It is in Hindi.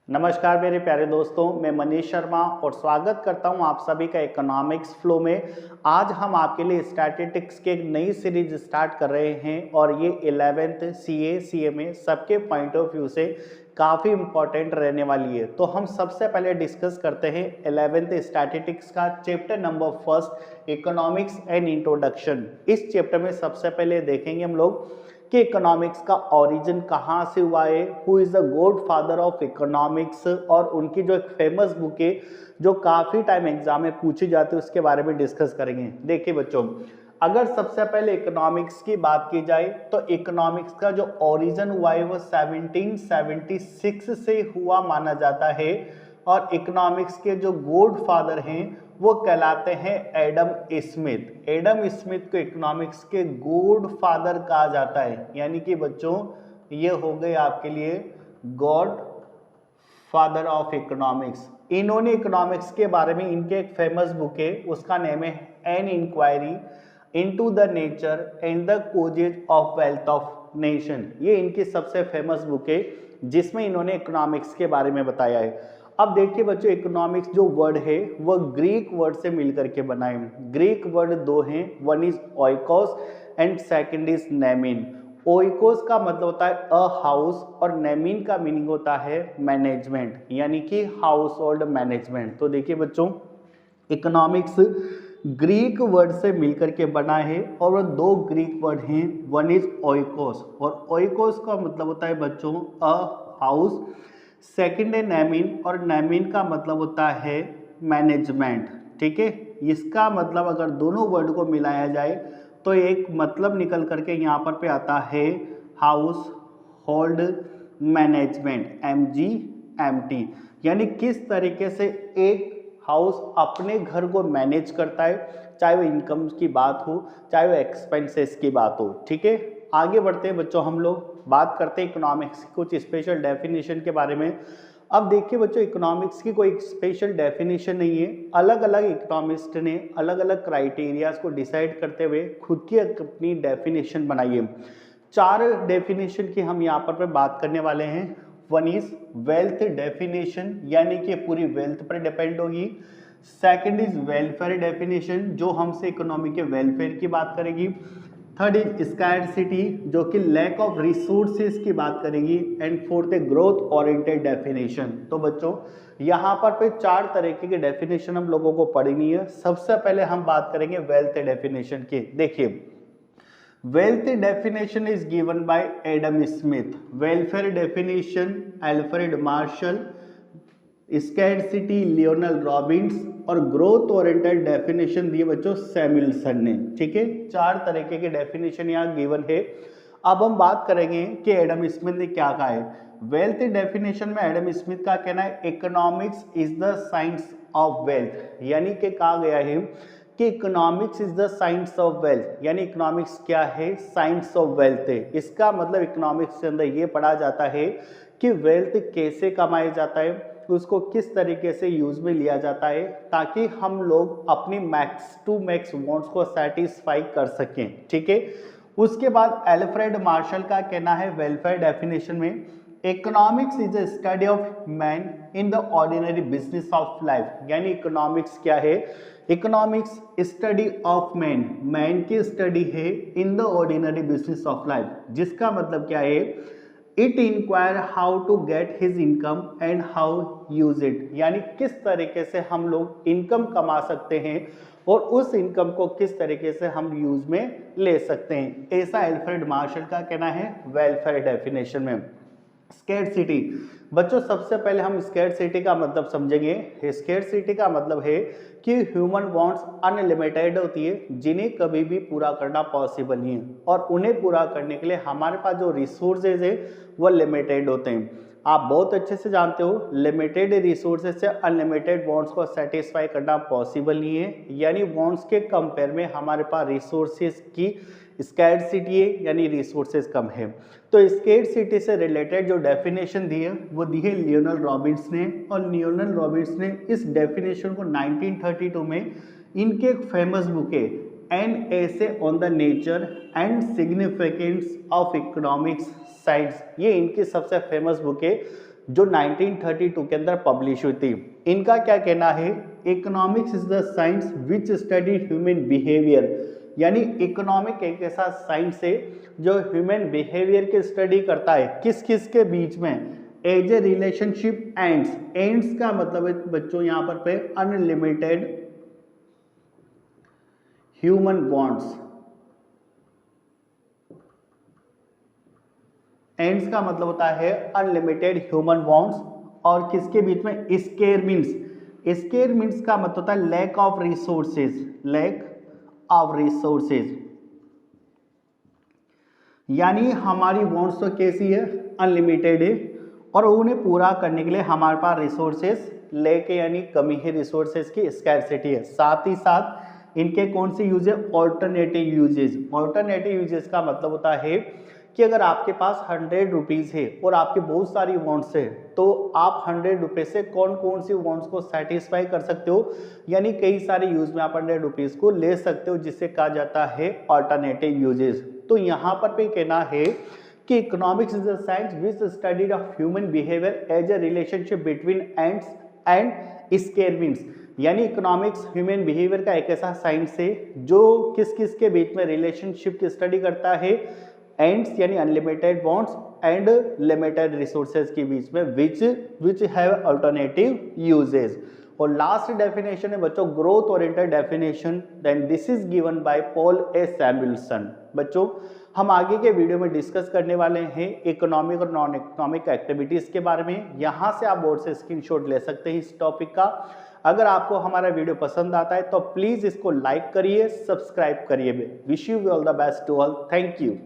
नमस्कार मेरे प्यारे दोस्तों, मैं मनीष शर्मा और स्वागत करता हूं आप सभी का इकोनॉमिक्स फ्लो में। आज हम आपके लिए स्टैटिस्टिक्स की एक नई सीरीज स्टार्ट कर रहे हैं और ये 11th सीए सीएमए सबके पॉइंट ऑफ व्यू से काफ़ी इंपॉर्टेंट रहने वाली है। तो हम सबसे पहले डिस्कस करते हैं 11th स्टैटिस्टिक्स का chapter number first, economics and introduction. इस चैप्टर में सबसे पहले देखेंगे हम लोग कि इकोनॉमिक्स का ओरिजिन कहाँ से हुआ है, who is the God father of economics, और उनकी जो एक फेमस बुक है जो काफ़ी टाइम एग्जाम में पूछी जाती है उसके बारे में डिस्कस करेंगे। देखिए बच्चों, अगर सबसे पहले इकोनॉमिक्स की बात की जाए तो इकोनॉमिक्स का जो ओरिजिन हुआ है वो 1776 से हुआ माना जाता है और इकोनॉमिक्स के जो गॉड फादर हैं वो कहलाते हैं एडम स्मिथ। एडम स्मिथ को इकोनॉमिक्स के गॉड फादर कहा जाता है, यानी कि बच्चों ये हो गए आपके लिए गॉड फादर ऑफ इकोनॉमिक्स। इन्होंने इकोनॉमिक्स के बारे में इनके एक फेमस बुक है, उसका नेम है an inquiry into the nature and the causes of wealth of nation. ये इनकी सबसे फेमस बुक है जिसमें इन्होंने इकोनॉमिक्स के बारे में बताया है। अब देखिए बच्चों, इकोनॉमिक्स जो वर्ड है वो ग्रीक वर्ड से मिलकर के बना है। ग्रीक वर्ड दो हैं, वन इज ओइकोस एंड सेकंड इज नेमिन। ओइकोस का मतलब होता है अ हाउस और नेमिन का मीनिंग होता है मैनेजमेंट, यानी कि हाउस होल्ड मैनेजमेंट। तो देखिए बच्चों, इकोनॉमिक्स ग्रीक वर्ड से मिलकर के बना है और वो दो ग्रीक वर्ड हैं, वन इज ओइकोस और ओइकोस का मतलब होता है बच्चों अ हाउस, सेकंड है नेमिन और नेमिन का मतलब होता है मैनेजमेंट। ठीक है, इसका मतलब अगर दोनों वर्ड को मिलाया जाए तो एक मतलब निकल करके यहाँ पर पे आता है हाउस होल्ड मैनेजमेंट, MGMT। यानी किस तरीके से एक हाउस अपने घर को मैनेज करता है, चाहे वो इनकम की बात हो चाहे वो एक्सपेंसेस की बात हो। ठीक है, आगे बढ़ते हैं बच्चों, हम लोग बात करते हैं इकोनॉमिक्स की कुछ स्पेशल डेफिनेशन के बारे में। अब देखिए बच्चों, इकोनॉमिक्स की कोई स्पेशल डेफिनेशन नहीं है, अलग अलग इकोनॉमिस्ट ने अलग अलग क्राइटेरियाज को डिसाइड करते हुए खुद की अपनी डेफिनेशन बनाई है। चार डेफिनेशन की हम यहाँ पर बात करने वाले हैं। वन इज वेल्थ डेफिनेशन, यानी कि पूरी वेल्थ पर डिपेंड होगी। सेकंड इज वेलफेयर डेफिनेशन, जो हमसे इकोनॉमी के वेलफेयर की बात करेगी। थर्ड इज स्कैर्सिटी, जो कि लैक ऑफ रिसोर्सेज की बात करेगी। एंड फोर्थ है ग्रोथ ओरिएंटेड डेफिनेशन। तो बच्चों यहाँ पर पे चार तरीके की डेफिनेशन हम लोगों को पढ़नी है। सबसे पहले हम बात करेंगे वेल्थ डेफिनेशन की। देखिए, wealth definition is given bye Adam Smith, welfare definition Alfred Marshall, scarcity Lionel Robins और ग्रोथ ओरिएंटेड डेफिनेशन दिए बच्चों सैमुएल्सन ने। ठीक है, चार तरीके के डेफिनेशन यहाँ गिवन है। अब हम बात करेंगे कि एडम स्मिथ ने क्या कहा है। वेल्थ डेफिनेशन में एडम स्मिथ का कहना है economics is the science of wealth, यानी कि कहा गया है कि economics is the science of wealth, यानी इकोनॉमिक्स क्या है, साइंस ऑफ वेल्थ है। इसका मतलब इकोनॉमिक्स के अंदर ये पढ़ा जाता है कि वेल्थ कैसे कमाया जाता है, उसको किस तरीके से यूज में लिया जाता है ताकि हम लोग अपनी मैक्स टू मैक्स वांट्स को सेटिस्फाई कर सकें। ठीक है, उसके बाद अल्फ्रेड मार्शल का कहना है वेलफेयर डेफिनेशन में economics is a study of man in the ordinary business of life, यानी इकोनॉमिक्स क्या है, economics study of man, man की स्टडी है in the ordinary business of life, जिसका मतलब क्या है, it inquire how to get his income and how use it, यानी किस तरीके से हम लोग इनकम कमा सकते हैं और उस इनकम को किस तरीके से हम यूज में ले सकते हैं। ऐसा अल्फ्रेड मार्शल का कहना है वेलफेयर डेफिनेशन में। स्कैर्सिटी, बच्चों सबसे पहले हम स्कैर्सिटी का मतलब समझेंगे। स्कैर्सिटी का मतलब है कि ह्यूमन वांट्स अनलिमिटेड होती है जिन्हें कभी भी पूरा करना पॉसिबल नहीं है और उन्हें पूरा करने के लिए हमारे पास जो रिसोर्सेज है वो लिमिटेड होते हैं। आप बहुत अच्छे से जानते हो लिमिटेड रिसोर्सेज से अनलिमिटेड वांट्स को सेटिस्फाई करना पॉसिबल नहीं है, यानी वांट्स के कंपेयर में हमारे पास रिसोर्सेज की स्कैर्सिटी है, यानी रिसोर्सेज कम है। तो स्कैर्सिटी से रिलेटेड जो डेफिनेशन दी है वो दी है लियोनल रॉबिन्स ने, और लियोनल रॉबिन्स ने इस डेफिनेशन को 1932 में इनके एक फेमस बुक है an essay on the nature and significance of economics science. ये इनकी सबसे फेमस बुक है जो 1932 के अंदर पब्लिश हुई थी। इनका क्या कहना है, economics is the science which study human behaviour, यानी इकोनॉमिक एक ऐसा साइंस है जो ह्यूमन बिहेवियर की स्टडी करता है, किस किस के बीच में, as a relationship ends. Ends का मतलब है बच्चों यहाँ पर पे अनलिमिटेड ह्यूमन बॉन्ड्स। एंड्स का मतलब होता है अनलिमिटेड ह्यूमन बॉन्ड्स, और किसके बीच में, स्केर मीन्स। स्केर मीन्स का मतलब होता है lack of resources, lack of resources, यानी हमारी बॉन्ड्स तो कैसी है, अनलिमिटेड है, और उन्हें पूरा करने के लिए हमारे पास रिसोर्सेज लेके यानी कमी है, रिसोर्सेज की स्कैरसिटी है। साथ ही साथ इनके कौन से यूज है, ऑल्टरनेटिव यूजेज। ऑल्टरनेटिव यूजेज का मतलब होता है कि अगर आपके पास 100 रुपीज़ है और आपके बहुत सारी वांट्स है, तो आप 100 रुपये से कौन कौन सी वांट्स को सेटिस्फाई कर सकते हो, यानी कई सारे यूज में आप 100 रुपीज़ को ले सकते हो, जिससे कहा जाता है ऑल्टरनेटिव यूजेज। तो यहाँ पर भी कहना है कि economics is the science which studied of human behaviour as a relationship between ends and scarce means, यानी इकोनॉमिक्स ह्यूमन बिहेवियर का एक ऐसा साइंस है जो किस किस के बीच में रिलेशनशिप की स्टडी करता है, एंड्स यानी unlimited wants and limited resources के बीच में, विच हैव अल्टरनेटिव यूजेज। और लास्ट डेफिनेशन है बच्चों growth oriented definition, then this is given by Paul A Samuelson. बच्चों हम आगे के वीडियो में डिस्कस करने वाले हैं इकोनॉमिक और नॉन इकोनॉमिक एक्टिविटीज के बारे में। यहाँ से आप बोर्ड से स्क्रीनशॉट ले सकते हैं इस टॉपिक का। अगर आपको हमारा वीडियो पसंद आता है तो प्लीज इसको लाइक करिए, सब्सक्राइब करिए। Wish you all the best to all, thank you.